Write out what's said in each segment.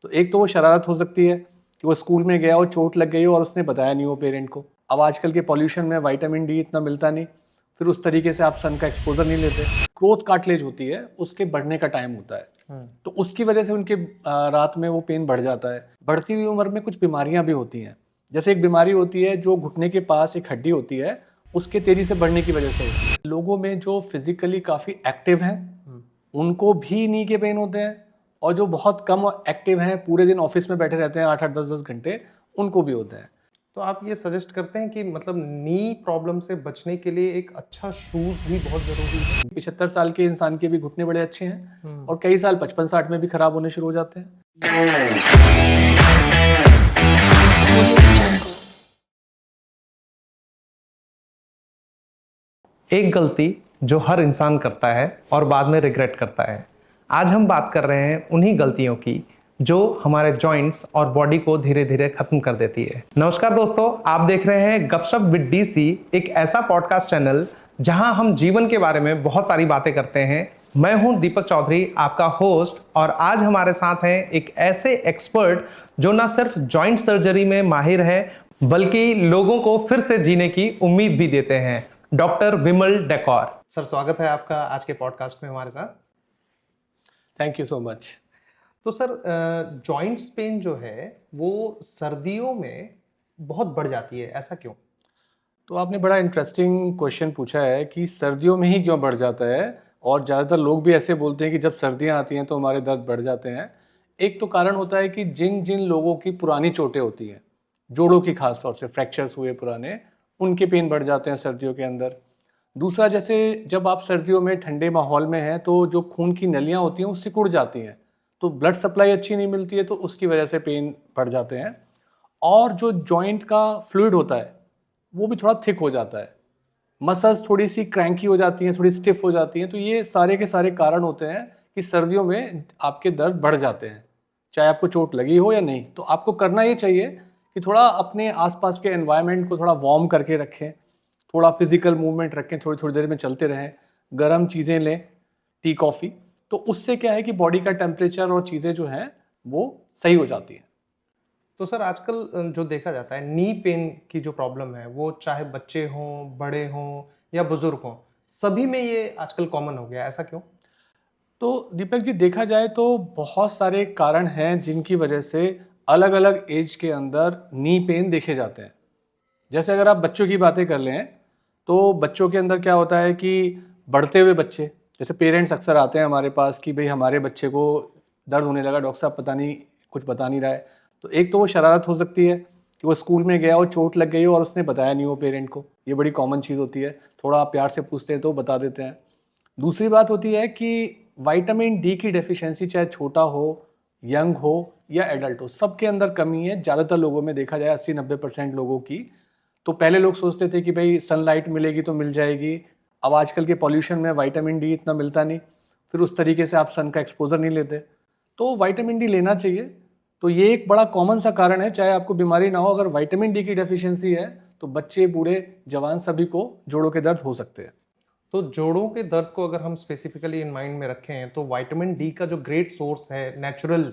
तो एक तो वो शरारत हो सकती है कि वो स्कूल में गया और चोट लग गई हो और उसने बताया नहीं हो पेरेंट को। अब आजकल के पॉल्यूशन में विटामिन डी इतना मिलता नहीं, फिर उस तरीके से आप सन का एक्सपोजर नहीं लेते। ग्रोथ कार्टिलेज होती है, उसके बढ़ने का टाइम होता है, तो उसकी वजह से उनके रात में वो पेन बढ़ जाता है। बढ़ती हुई उम्र में कुछ बीमारियां भी होती हैं। जैसे एक बीमारी होती है जो घुटने के पास एक हड्डी होती है, उसके तेजी से बढ़ने की वजह से होती है। लोगों में जो फिजिकली काफ़ी एक्टिव हैं उनको भी नी के पेन होते हैं, और जो बहुत कम एक्टिव हैं, पूरे दिन ऑफिस में बैठे रहते हैं 8-8 10-10 घंटे, उनको भी होते हैं। तो आप ये सजेस्ट करते हैं कि मतलब नी प्रॉब्लम से बचने के लिए एक अच्छा शूज भी बहुत जरूरी है। 75 साल के इंसान के भी घुटने बड़े अच्छे हैं और कई साल 55-60 में भी खराब होने शुरू हो जाते हैं। एक गलती जो हर इंसान करता है और बाद में रिग्रेट करता है। आज हम बात कर रहे हैं उन्हीं गलतियों की जो हमारे जॉइंट्स और बॉडी को धीरे धीरे खत्म कर देती है। नमस्कार दोस्तों, आप देख रहे हैं गपशप विद डीसी, एक ऐसा पॉडकास्ट चैनल जहां हम जीवन के बारे में बहुत सारी बातें करते हैं। मैं हूं दीपक चौधरी, आपका होस्ट, और आज हमारे साथ हैं एक ऐसे एक्सपर्ट जो ना सिर्फ जॉइंट सर्जरी में माहिर है बल्कि लोगों को फिर से जीने की उम्मीद भी देते हैं। डॉक्टर विमल डेकौर सर, स्वागत है आपका आज के पॉडकास्ट में हमारे साथ। Thank you so much. तो सर, जॉइंट्स पेन जो है वो सर्दियों में बहुत बढ़ जाती है, ऐसा क्यों? तो आपने बड़ा इंटरेस्टिंग क्वेश्चन पूछा है कि सर्दियों में ही क्यों बढ़ जाता है, और ज़्यादातर लोग भी ऐसे बोलते हैं कि जब सर्दियां आती हैं तो हमारे दर्द बढ़ जाते हैं। एक तो कारण होता है कि जिन जिन लोगों की पुरानी चोटें होती हैं, जोड़ों की खास तौर से फ्रैक्चर्स हुए पुराने, उनके पेन बढ़ जाते हैं सर्दियों के अंदर। दूसरा, जैसे जब आप सर्दियों में ठंडे माहौल में हैं तो जो खून की नलियाँ होती हैं वो सिकुड़ जाती हैं, तो ब्लड सप्लाई अच्छी नहीं मिलती है, तो उसकी वजह से पेन बढ़ जाते हैं। और जो जॉइंट का फ्लूइड होता है वो भी थोड़ा थिक हो जाता है, मसल्स थोड़ी सी क्रैंकी हो जाती हैं, थोड़ी स्टिफ हो जाती हैं। तो ये सारे के सारे कारण होते हैं कि सर्दियों में आपके दर्द बढ़ जाते हैं, चाहे आपको चोट लगी हो या नहीं। तो आपको करना ये चाहिए कि थोड़ा अपने आसपास के एनवायरनमेंट को थोड़ा वार्म करके रखें, थोड़ा फिजिकल मूवमेंट रखें, थोड़ी थोड़ी देर में चलते रहें, गर्म चीज़ें लें, टी कॉफ़ी। तो उससे क्या है कि बॉडी का टेम्परेचर और चीज़ें जो हैं वो सही हो जाती हैं। तो सर, आजकल जो देखा जाता है नी पेन की जो प्रॉब्लम है वो चाहे बच्चे हों, बड़े हों या बुजुर्ग हों, सभी में ये आजकल कॉमन हो गया है, ऐसा क्यों? तो दीपक जी, देखा जाए तो बहुत सारे कारण हैं जिनकी वजह से अलग अलग एज के अंदर नी पेन देखे जाते हैं। जैसे अगर आप बच्चों की बातें कर लें तो बच्चों के अंदर क्या होता है कि बढ़ते हुए बच्चे, जैसे पेरेंट्स अक्सर आते हैं हमारे पास कि भाई हमारे बच्चे को दर्द होने लगा, डॉक्टर साहब पता नहीं कुछ बता नहीं रहा है। तो एक तो वो शरारत हो सकती है कि वो स्कूल में गया और चोट लग गई हो और उसने बताया नहीं हो पेरेंट को, ये बड़ी कॉमन चीज़ होती है। थोड़ा आप प्यार से पूछते हैं तो बता देते हैं। दूसरी बात होती है कि विटामिन डी की डेफिशिएंसी, चाहे छोटा हो, यंग हो या एडल्ट हो, सबके अंदर कमी है। ज़्यादातर लोगों में देखा जाए 80-90% लोगों की। तो पहले लोग सोचते थे कि भाई सनलाइट मिलेगी तो मिल जाएगी। अब आजकल के पॉल्यूशन में विटामिन डी इतना मिलता नहीं, फिर उस तरीके से आप सन का एक्सपोजर नहीं लेते। तो विटामिन डी लेना चाहिए। तो ये एक बड़ा कॉमन सा कारण है, चाहे आपको बीमारी ना हो, अगर विटामिन डी की डेफिशिएंसी है तो बच्चे, बूढ़े, जवान सभी को जोड़ों के दर्द हो सकते हैं। तो जोड़ों के दर्द को अगर हम स्पेसिफिकली इन माइंड में रखें तो विटामिन डी का जो ग्रेट सोर्स है नेचुरल,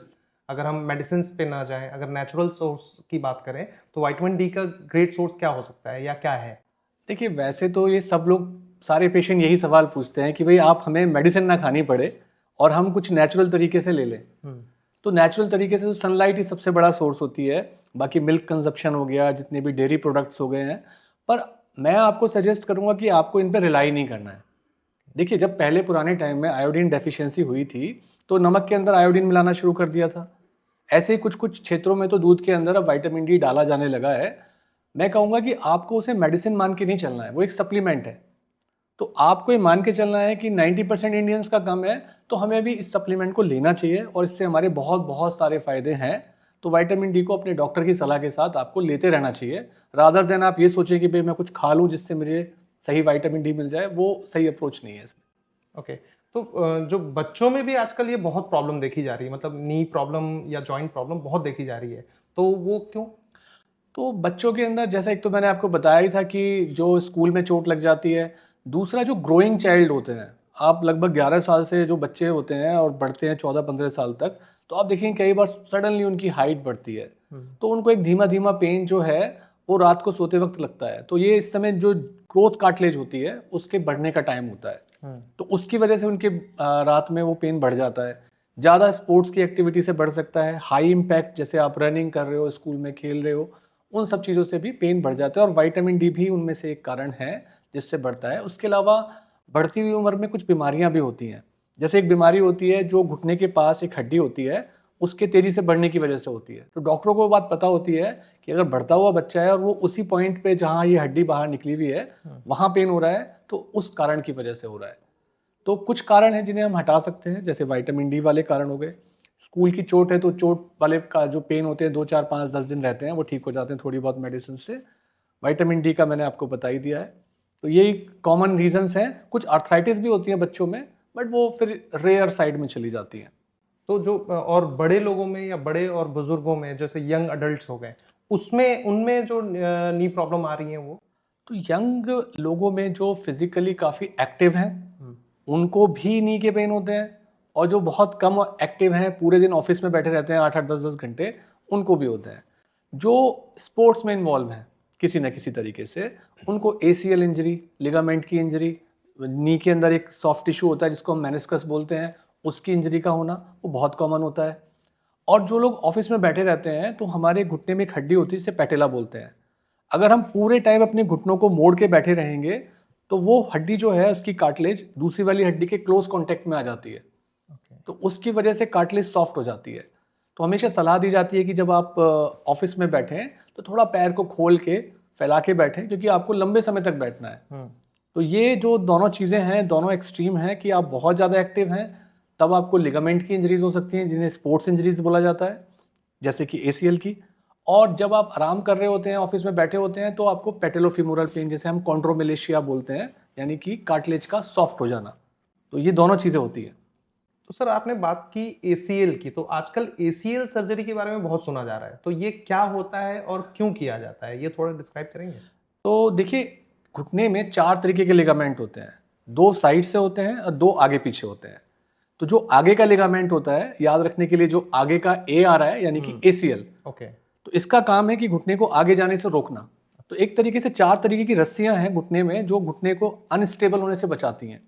अगर हम मेडिसिन पे ना जाएं, अगर नेचुरल सोर्स की बात करें तो विटामिन डी का ग्रेट सोर्स क्या हो सकता है या क्या है? देखिए, वैसे तो ये सब लोग, सारे पेशेंट यही सवाल पूछते हैं कि भाई आप हमें मेडिसिन ना खानी पड़े और हम कुछ नेचुरल तरीके से ले लें। तो नेचुरल तरीके से तो सनलाइट ही सबसे बड़ा सोर्स होती है। बाकी मिल्क कंजप्शन हो गया, जितने भी डेयरी प्रोडक्ट्स हो गए हैं। पर मैं आपको सजेस्ट करूंगा कि आपको इन पर रिलाई नहीं करना है। देखिए, जब पहले पुराने टाइम में आयोडीन डेफिशिएंसी हुई थी तो नमक के अंदर आयोडीन मिलाना शुरू कर दिया था। ऐसे ही कुछ कुछ क्षेत्रों में तो दूध के अंदर अब विटामिन डी डाला जाने लगा है। मैं कहूँगा कि आपको उसे मेडिसिन मान के नहीं चलना है, वो एक सप्लीमेंट है। तो आपको ये मान के चलना है कि 90% इंडियंस का कम है, तो हमें भी इस सप्लीमेंट को लेना चाहिए और इससे हमारे बहुत बहुत सारे फायदे हैं। तो विटामिन डी को अपने डॉक्टर की सलाह के साथ आपको लेते रहना चाहिए, रादर देन आप ये सोचें कि भाई मैं कुछ खा लूँ जिससे मुझे सही विटामिन डी मिल जाए। वो सही अप्रोच नहीं है इसमें। ओके। तो जो बच्चों में भी आजकल ये बहुत प्रॉब्लम देखी जा रही है, मतलब नी प्रॉब्लम या जॉइंट प्रॉब्लम बहुत देखी जा रही है, तो वो क्यों? तो बच्चों के अंदर, जैसा एक तो मैंने आपको बताया ही था कि जो स्कूल में चोट लग जाती है। दूसरा, जो ग्रोइंग चाइल्ड होते हैं, आप लगभग 11 साल से जो बच्चे होते हैं और बढ़ते हैं 14-15 साल तक, तो आप देखेंगे कई बार सडनली उनकी हाइट बढ़ती है, तो उनको एक धीमा धीमा पेन जो है वो रात को सोते वक्त लगता है। तो ये इस समय जो ग्रोथ कार्टिलेज होती है उसके बढ़ने का टाइम होता है, तो उसकी वजह से उनके रात में वो पेन बढ़ जाता है। ज़्यादा स्पोर्ट्स की एक्टिविटी से बढ़ सकता है, हाई इम्पैक्ट जैसे आप रनिंग कर रहे हो, स्कूल में खेल रहे हो, उन सब चीज़ों से भी पेन बढ़ जाता है। और विटामिन डी भी उनमें से एक कारण है जिससे बढ़ता है। उसके अलावा बढ़ती हुई उम्र में कुछ बीमारियां भी होती हैं। जैसे एक बीमारी होती है जो घुटने के पास एक हड्डी होती है, उसके तेजी से बढ़ने की वजह से होती है। तो डॉक्टरों को बात पता होती है कि अगर बढ़ता हुआ बच्चा है और वो उसी पॉइंट पे जहाँ ये हड्डी बाहर निकली हुई है वहाँ पेन हो रहा है, तो उस कारण की वजह से हो रहा है। तो कुछ कारण हैं जिन्हें हम हटा सकते हैं, जैसे विटामिन डी वाले कारण हो गए। स्कूल की चोट है तो चोट वाले का जो पेन होते हैं 2 4 5 10 दिन रहते हैं, वो ठीक हो जाते हैं थोड़ी बहुत मेडिसिन से। विटामिन डी का मैंने आपको बता ही दिया है। तो यही कॉमन रीजंस हैं। कुछ आर्थराइटिस भी होती है बच्चों में, बट वो फिर रेयर साइड में चली जाती हैं। तो जो और बड़े लोगों में या बड़े और बुजुर्गों में जैसे यंग अडल्ट्स हो गए, उसमें उनमें जो नी प्रॉब्लम आ रही है वो? तो यंग लोगों में जो फिजिकली काफ़ी एक्टिव हैं उनको भी नी के पेन होते हैं, और जो बहुत कम एक्टिव हैं, पूरे दिन ऑफिस में बैठे रहते हैं 8 8 10 10 घंटे, उनको भी होते हैं। जो स्पोर्ट्स में इन्वॉल्व हैं किसी न किसी तरीके से, उनको एसीएल इंजरी, लिगामेंट की इंजरी, नी के अंदर एक सॉफ्ट टिश्यू होता है जिसको हम मेनिस्कस बोलते हैं, उसकी इंजरी का होना वो बहुत कॉमन होता है। और जो लोग ऑफिस में बैठे रहते हैं, तो हमारे घुटने में एक हड्डी होती है जिसे पैटेला बोलते हैं। अगर हम पूरे टाइम अपने घुटनों को मोड़ के बैठे रहेंगे तो वो हड्डी जो है उसकी कार्टिलेज दूसरी वाली हड्डी के क्लोज कांटेक्ट में आ जाती है, तो उसकी वजह से कार्टिलेज सॉफ्ट हो जाती है। तो हमेशा सलाह दी जाती है कि जब आप ऑफिस में बैठें तो थोड़ा पैर को खोल के फैला के बैठें, क्योंकि आपको लंबे समय तक बैठना है। तो ये जो दोनों चीज़ें हैं, दोनों एक्सट्रीम हैं कि आप बहुत ज़्यादा एक्टिव हैं तब आपको लिगामेंट की इंजरीज हो सकती हैं जिन्हें स्पोर्ट्स इंजरीज बोला जाता है, जैसे कि एसीएल की। और जब आप आराम कर रहे होते हैं, ऑफिस में बैठे होते हैं, तो आपको पेटेलोफिमोरल पेन, जैसे हम कॉन्ड्रोमेलेशिया बोलते हैं, यानी कि कार्टिलेज का सॉफ्ट हो जाना। तो ये दोनों चीज़ें होती हैं। तो सर आपने बात की एसीएल की, तो आजकल एसीएल सर्जरी के बारे में बहुत सुना जा रहा है, तो ये क्या होता है और क्यों किया जाता है, ये थोड़ा डिस्क्राइब करेंगे? तो देखिए, घुटने में 4 तरीके के लिगामेंट होते हैं। 2 साइड से होते हैं और 2 आगे पीछे होते हैं। तो जो आगे का लिगामेंट होता है, याद रखने के लिए, जो आगे का ए आ रहा है यानी कि एसीएल, ओके। तो इसका काम है कि घुटने को आगे जाने से रोकना। तो एक तरीके से 4 तरीके की रस्सियां हैं घुटने में जो घुटने को अनस्टेबल होने से बचाती हैं।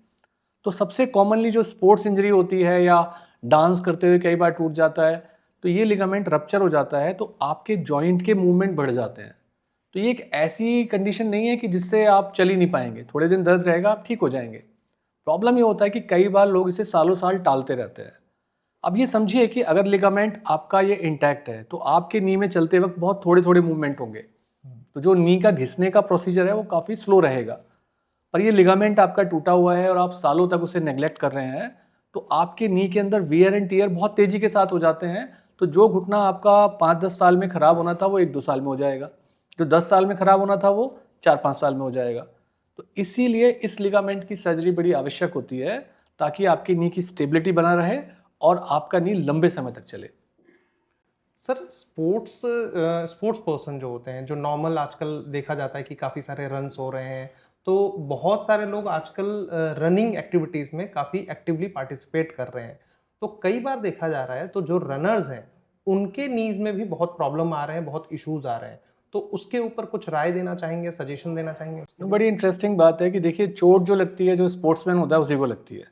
तो सबसे कॉमनली जो स्पोर्ट्स इंजरी होती है या डांस करते हुए कई बार टूट जाता है, तो ये लिगामेंट रप्चर हो जाता है, तो आपके जॉइंट के मूवमेंट बढ़ जाते हैं। तो ये एक ऐसी कंडीशन नहीं है कि जिससे आप चल ही नहीं पाएंगे, थोड़े दिन दर्द रहेगा, आप ठीक हो जाएंगे। प्रॉब्लम ये होता है कि कई बार लोग इसे सालों साल टालते रहते हैं। अब ये समझिए कि अगर लिगामेंट आपका ये इंटैक्ट है तो आपके नी में चलते वक्त बहुत थोड़े थोड़े मूवमेंट होंगे, तो जो नी का घिसने का प्रोसीजर है वो काफ़ी स्लो रहेगा। पर ये लिगामेंट आपका टूटा हुआ है और आप सालों तक उसे नेग्लेक्ट कर रहे हैं, तो आपके नी के अंदर वियर एंड टीयर बहुत तेजी के साथ हो जाते हैं। तो जो घुटना आपका 5 10 साल में खराब होना था वो 1 2 साल में हो जाएगा, जो 10 साल में खराब होना था वो 4 5 साल में हो जाएगा। तो इसीलिए इस लिगामेंट की सर्जरी बड़ी आवश्यक होती है, ताकि आपकी नी की स्टेबिलिटी बना रहे और आपका नी लंबे समय तक चले। सर स्पोर्ट्स पर्सन जो होते हैं, जो नॉर्मल आजकल देखा जाता है कि काफ़ी सारे रन्स हो रहे हैं, तो बहुत सारे लोग आजकल रनिंग एक्टिविटीज़ में काफ़ी एक्टिवली पार्टिसिपेट कर रहे हैं। तो कई बार देखा जा रहा है तो जो रनर्स हैं उनके नीज़ में भी बहुत प्रॉब्लम आ रहे हैं, बहुत इश्यूज आ रहे हैं, तो उसके ऊपर कुछ राय देना चाहेंगे, सजेशन देना चाहेंगे उसके लिए? बड़ी इंटरेस्टिंग बात है कि देखिए, चोट जो लगती है जो स्पोर्ट्समैन होता है उसी को लगती है।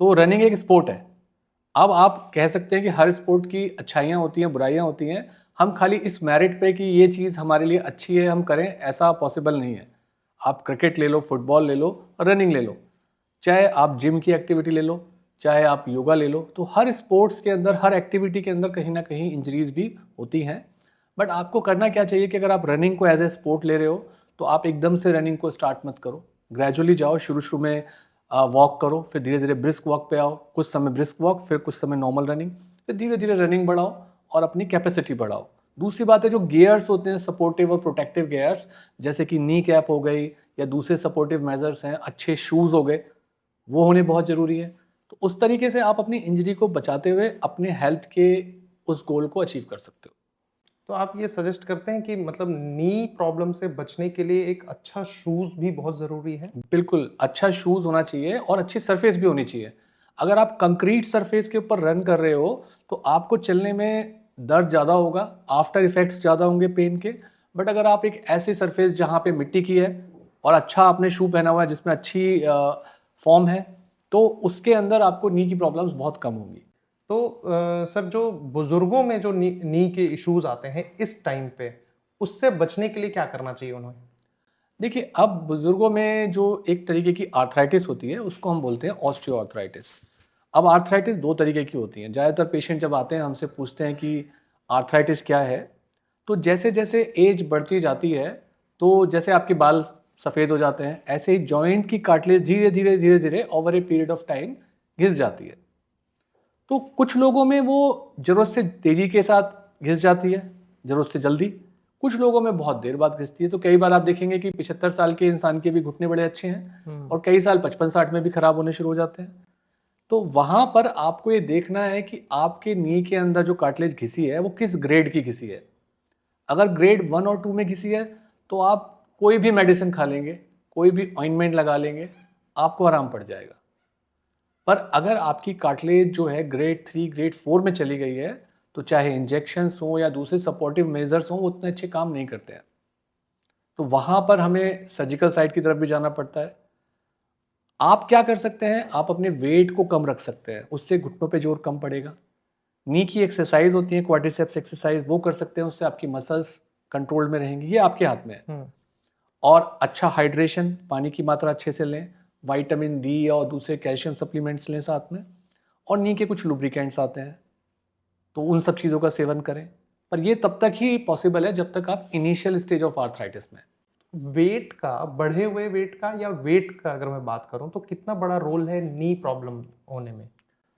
तो रनिंग एक स्पोर्ट है। अब आप कह सकते हैं कि हर स्पोर्ट की अच्छाइयाँ होती हैं, बुराइयाँ होती हैं। हम खाली इस मेरिट पे कि ये चीज़ हमारे लिए अच्छी है हम करें, ऐसा पॉसिबल नहीं है। आप क्रिकेट ले लो, फुटबॉल ले लो, रनिंग ले लो, चाहे आप जिम की एक्टिविटी ले लो, चाहे आप योगा ले लो, तो हर स्पोर्ट्स के अंदर, हर एक्टिविटी के अंदर कहीं ना कहीं इंजरीज भी होती हैं। बट आपको करना क्या चाहिए कि अगर आप रनिंग को एज ए स्पोर्ट ले रहे हो, तो आप एकदम से रनिंग को स्टार्ट मत करो। ग्रेजुअली जाओ, शुरू शुरू में वॉक करो, फिर धीरे धीरे ब्रिस्क वॉक पे आओ, कुछ समय ब्रिस्क वॉक, फिर कुछ समय नॉर्मल रनिंग, फिर धीरे धीरे रनिंग बढ़ाओ और अपनी कैपेसिटी बढ़ाओ। दूसरी बात है, जो गियर्स होते हैं, सपोर्टिव और प्रोटेक्टिव गियर्स, जैसे कि नी कैप हो गई या दूसरे सपोर्टिव मेजर्स हैं, अच्छे शूज़ हो गए, वो होने बहुत ज़रूरी है। तो उस तरीके से आप अपनी इंजरी को बचाते हुए अपने हेल्थ के उस गोल को अचीव कर सकते हो। तो आप ये सजेस्ट करते हैं कि मतलब नी प्रॉब्लम से बचने के लिए एक अच्छा शूज़ भी बहुत ज़रूरी है? बिल्कुल, अच्छा शूज़ होना चाहिए और अच्छी सरफेस भी होनी चाहिए। अगर आप कंक्रीट सरफेस के ऊपर रन कर रहे हो तो आपको चलने में दर्द ज़्यादा होगा, आफ्टर इफेक्ट्स ज़्यादा होंगे पेन के। बट अगर आप एक ऐसी सरफेस जहाँ पे मिट्टी की है और अच्छा आपने शू पहना हुआ है जिसमें अच्छी फॉर्म है, तो उसके अंदर आपको नी की प्रॉब्लम्स बहुत कम होंगी। तो सर, जो बुजुर्गों में जो नी के इश्यूज आते हैं इस टाइम पे, उससे बचने के लिए क्या करना चाहिए उन्हें? देखिए, अब बुजुर्गों में जो एक तरीके की आर्थराइटिस होती है उसको हम बोलते हैं ऑस्टियो आर्थराइटिस। अब आर्थराइटिस दो तरीके की होती हैं। ज़्यादातर पेशेंट जब आते हैं हमसे पूछते हैं कि आर्थराइटिस क्या है, तो जैसे जैसे एज बढ़ती जाती है, तो जैसे आपके बाल सफ़ेद हो जाते हैं, ऐसे ही जॉइंट की कार्टिलेज धीरे धीरे over a period of time घिस जाती है। तो कुछ लोगों में वो ज़रूरत से तेज़ी के साथ घिस जाती है, ज़रूरत से जल्दी। कुछ लोगों में बहुत देर बाद घिसती है। तो कई बार आप देखेंगे कि 75 साल के इंसान के भी घुटने बड़े अच्छे हैं और कई साल 55-60 में भी खराब होने शुरू हो जाते हैं। तो वहाँ पर आपको ये देखना है कि आपके नी के अंदर जो कार्टिलेज घिसी है वो किस ग्रेड की घिसी है। अगर ग्रेड 1 और 2 में घिसी है तो आप कोई भी मेडिसिन खा लेंगे, कोई भी ऑइंटमेंट लगा लेंगे, आपको आराम पड़ जाएगा। पर अगर आपकी कार्टिलेज जो है ग्रेड 3 ग्रेड 4 में चली गई है, तो चाहे इंजेक्शंस हो या दूसरे सपोर्टिव मेजर्स हों, वो उतने अच्छे काम नहीं करते हैं। तो वहाँ पर हमें सर्जिकल साइड की तरफ भी जाना पड़ता है। आप क्या कर सकते हैं, आप अपने वेट को कम रख सकते हैं, उससे घुटनों पे जोर कम पड़ेगा। नी की एक्सरसाइज होती है क्वाड्रिसेप्स एक्सरसाइज, वो कर सकते हैं, उससे आपकी मसल्स कंट्रोल में रहेंगी। ये आपके हाथ में है। और अच्छा हाइड्रेशन, पानी की मात्रा अच्छे से लें, विटामिन डी और दूसरे कैल्शियम सप्लीमेंट्स लें साथ में, और नी के कुछ लुब्रिकेंट्स आते हैं, तो उन सब चीज़ों का सेवन करें। पर ये तब तक ही पॉसिबल है जब तक आप इनिशियल स्टेज ऑफ आर्थराइटिस में। वेट का, बढ़े हुए वेट का या वेट का अगर मैं बात करूं, तो कितना बड़ा रोल है नी प्रॉब्लम होने में?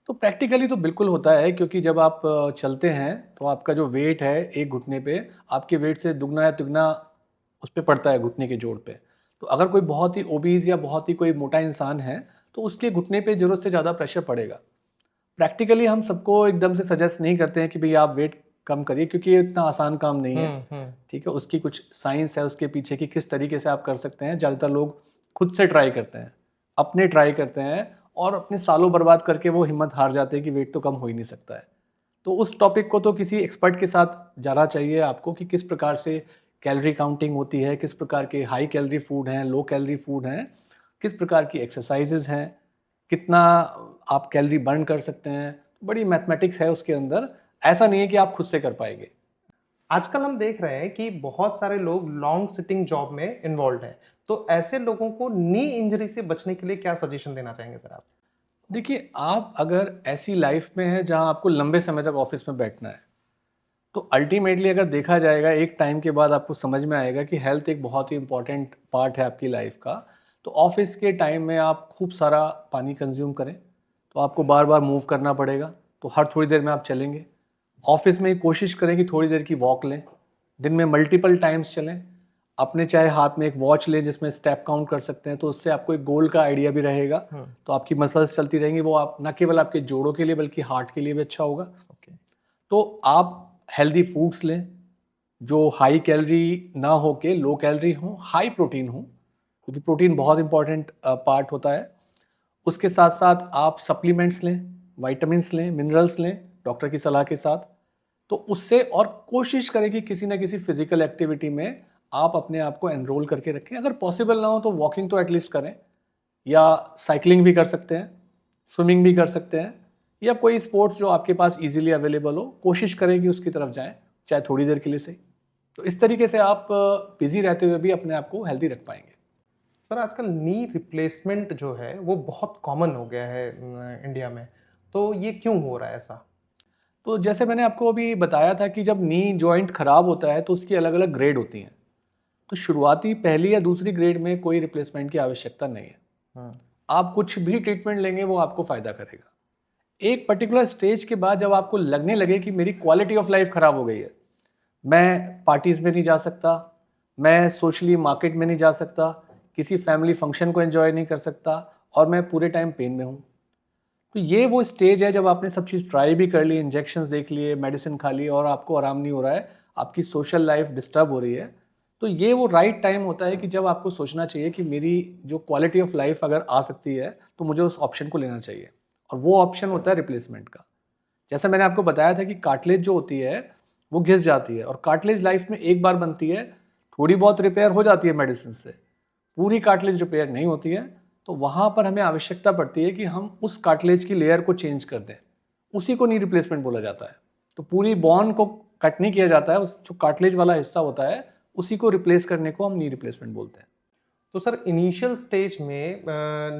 तो प्रैक्टिकली तो बिल्कुल होता है, क्योंकि जब आप चलते हैं तो आपका जो वेट है एक घुटने पे आपके वेट से दुगना या तिगना उस पे पड़ता है, घुटने के जोड़ पे। तो अगर कोई बहुत ही ओबीज या बहुत ही कोई मोटा इंसान है तो उसके घुटने पे ज़रूरत से ज़्यादा प्रेशर पड़ेगा। प्रैक्टिकली हम सबको एकदम से सजेस्ट नहीं करते हैं कि भई आप वेट कम करिए, क्योंकि ये इतना आसान काम नहीं है। ठीक है, उसकी कुछ साइंस है उसके पीछे कि किस तरीके से आप कर सकते हैं। ज़्यादातर लोग खुद से ट्राई करते हैं, अपने ट्राई करते हैं, और अपने सालों बर्बाद करके वो हिम्मत हार जाते हैं कि वेट तो कम हो ही नहीं सकता है। तो उस टॉपिक को तो किसी एक्सपर्ट के साथ जाना चाहिए आपको कि किस प्रकार से कैलोरी काउंटिंग होती है, किस प्रकार के हाई कैलोरी फूड हैं, लो कैलोरी फूड हैं, किस प्रकार की एक्सरसाइजेज हैं, कितना आप कैलोरी बर्न कर सकते हैं। बड़ी मैथमेटिक्स है उसके अंदर, ऐसा नहीं है कि आप खुद से कर पाएंगे। आजकल हम देख रहे हैं कि बहुत सारे लोग लॉन्ग सिटिंग जॉब में इन्वॉल्व हैं। तो ऐसे लोगों को नी इंजरी से बचने के लिए क्या सजेशन देना चाहेंगे सर आप? देखिए, आप अगर ऐसी लाइफ में हैं जहां आपको लंबे समय तक ऑफिस में बैठना है, तो अल्टीमेटली अगर देखा जाएगा एक टाइम के बाद आपको समझ में आएगा कि हेल्थ एक बहुत ही इंपॉर्टेंट पार्ट है आपकी लाइफ का। तो ऑफिस के टाइम में आप खूब सारा पानी कंज्यूम करें, तो आपको बार बार मूव करना पड़ेगा, तो हर थोड़ी देर में आप चलेंगे। ऑफिस में कोशिश करें कि थोड़ी देर की वॉक लें, दिन में मल्टीपल टाइम्स चलें। अपने चाहे हाथ में एक वॉच लें जिसमें स्टेप काउंट कर सकते हैं, तो उससे आपको एक गोल का आइडिया भी रहेगा। तो आपकी मसल्स चलती रहेंगी, वो आप न केवल आपके जोड़ों के लिए बल्कि हार्ट के लिए भी अच्छा होगा। तो आप हेल्दी फूड्स लें जो हाई कैलोरी ना हो के लो कैलोरी हो, हाई प्रोटीन हो, क्योंकि प्रोटीन बहुत इंपॉर्टेंट पार्ट होता है। उसके साथ साथ आप सप्लीमेंट्स लें, विटामिन्स लें, मिनरल्स लें डॉक्टर की सलाह के साथ। तो उससे, और कोशिश करें कि किसी ना किसी फिजिकल एक्टिविटी में आप अपने आप को एनरोल करके रखें। अगर पॉसिबल ना हो तो वॉकिंग तो एटलीस्ट करें, या साइकिलिंग भी कर सकते हैं, स्विमिंग भी कर सकते हैं, या कोई स्पोर्ट्स जो आपके पास इजीली अवेलेबल हो, कोशिश करें कि उसकी तरफ जाएं, चाहे थोड़ी देर के लिए सही। तो इस तरीके से आप बिजी रहते हुए भी अपने आप को हेल्दी रख पाएंगे। सर, आजकल नी रिप्लेसमेंट जो है वो बहुत कॉमन हो गया है इंडिया में। तो ये क्यों हो रहा है ऐसा? तो जैसे मैंने आपको अभी बताया था कि जब नी जॉइंट खराब होता है तो उसकी अलग अलग ग्रेड होती हैं। तो शुरुआती पहली या दूसरी ग्रेड में कोई रिप्लेसमेंट की आवश्यकता नहीं है। आप कुछ भी ट्रीटमेंट लेंगे वो आपको फ़ायदा करेगा। एक पर्टिकुलर स्टेज के बाद जब आपको लगने लगे कि मेरी क्वालिटी ऑफ लाइफ ख़राब हो गई है, मैं पार्टीज़ में नहीं जा सकता, मैं सोशली मार्केट में नहीं जा सकता, किसी फैमिली फंक्शन को एंजॉय नहीं कर सकता, और मैं पूरे टाइम पेन में हूँ, तो ये वो स्टेज है जब आपने सब चीज़ ट्राई भी कर ली, इंजेक्शंस देख लिए, मेडिसिन खा ली, और आपको आराम नहीं हो रहा है, आपकी सोशल लाइफ डिस्टर्ब हो रही है। तो ये वो राइट टाइम होता है कि जब आपको सोचना चाहिए कि मेरी जो क्वालिटी ऑफ लाइफ अगर आ सकती है तो मुझे उस ऑप्शन को लेना चाहिए। और वो ऑप्शन होता है रिप्लेसमेंट का। जैसा मैंने आपको बताया था कि कार्टिलेज जो होती है वो घिस जाती है, और कार्टिलेज लाइफ में एक बार बनती है, थोड़ी बहुत रिपेयर हो जाती है मेडिसिन से, पूरी कार्टिलेज रिपेयर नहीं होती है। तो वहाँ पर हमें आवश्यकता पड़ती है कि हम उस कार्टिलेज की लेयर को चेंज कर दें, उसी को नी रिप्लेसमेंट बोला जाता है। तो पूरी बोन को कट नहीं किया जाता है, उस जो कार्टिलेज वाला हिस्सा होता है उसी को रिप्लेस करने को हम नी रिप्लेसमेंट बोलते हैं। तो सर इनिशियल स्टेज में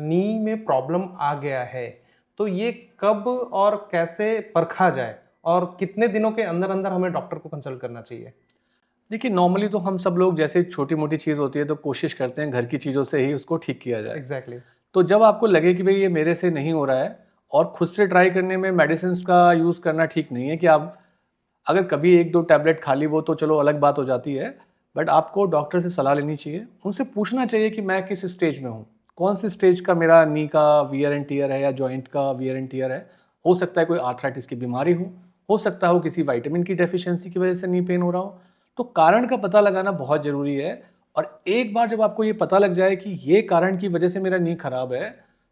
नी में प्रॉब्लम आ गया है, तो ये कब और कैसे परखा जाए और कितने दिनों के अंदर अंदर हमें डॉक्टर को कंसल्ट करना चाहिए? देखिए, नॉर्मली तो हम सब लोग जैसे छोटी मोटी चीज़ होती है तो कोशिश करते हैं घर की चीज़ों से ही उसको ठीक किया जाए। एग्जैक्टली। तो जब आपको लगे कि भाई ये मेरे से नहीं हो रहा है, और खुद से ट्राई करने में मेडिसिन का यूज़ करना ठीक नहीं है, कि आप अगर कभी 1-2 टैबलेट खा ली वो तो चलो अलग बात हो जाती है, बट आपको डॉक्टर से सलाह लेनी चाहिए। उनसे पूछना चाहिए कि मैं किस स्टेज में हूँ, कौन सी स्टेज का मेरा नी का वियर एंड टियर है या जॉइंट का वियर एंड टियर है। हो सकता है कोई आर्थराइटिस की बीमारी हो सकता हो किसी विटामिन की डेफिशिएंसी की वजह से नी पेन हो रहा हो। तो कारण का पता लगाना बहुत ज़रूरी है, और एक बार जब आपको ये पता लग जाए कि ये कारण की वजह से मेरा नी खराब है,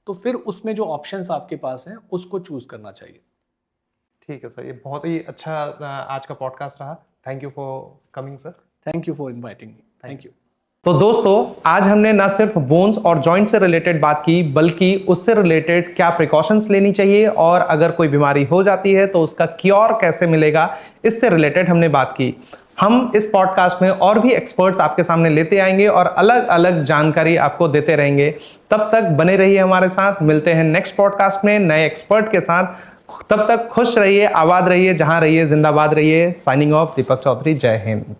तो फिर उसमें जो ऑप्शंस आपके पास हैं उसको चूज़ करना चाहिए। ठीक है सर, ये बहुत ही अच्छा आज का पॉडकास्ट रहा। Thank you for coming sir. Thank you for inviting me. Thank you. तो दोस्तों, आज हमने ना सिर्फ बोन्स और जॉइंट से रिलेटेड बात की, बल्कि उससे रिलेटेड क्या प्रिकॉशंस लेनी चाहिए और अगर कोई बीमारी हो जाती है तो उसका क्योर कैसे मिलेगा, इससे रिलेटेड हमने बात की। हम इस पॉडकास्ट में और भी एक्सपर्ट्स आपके सामने लेते आएंगे और अलग अलग जानकारी आपको देते रहेंगे। तब तक बने रहिए हमारे साथ। मिलते हैं नेक्स्ट पॉडकास्ट में नए एक्सपर्ट के साथ। तब तक खुश रहिए, आबाद रहिए, जहां रहिए जिंदाबाद रहिए। Signing off, Deepak Chaudhary. जय हिंद।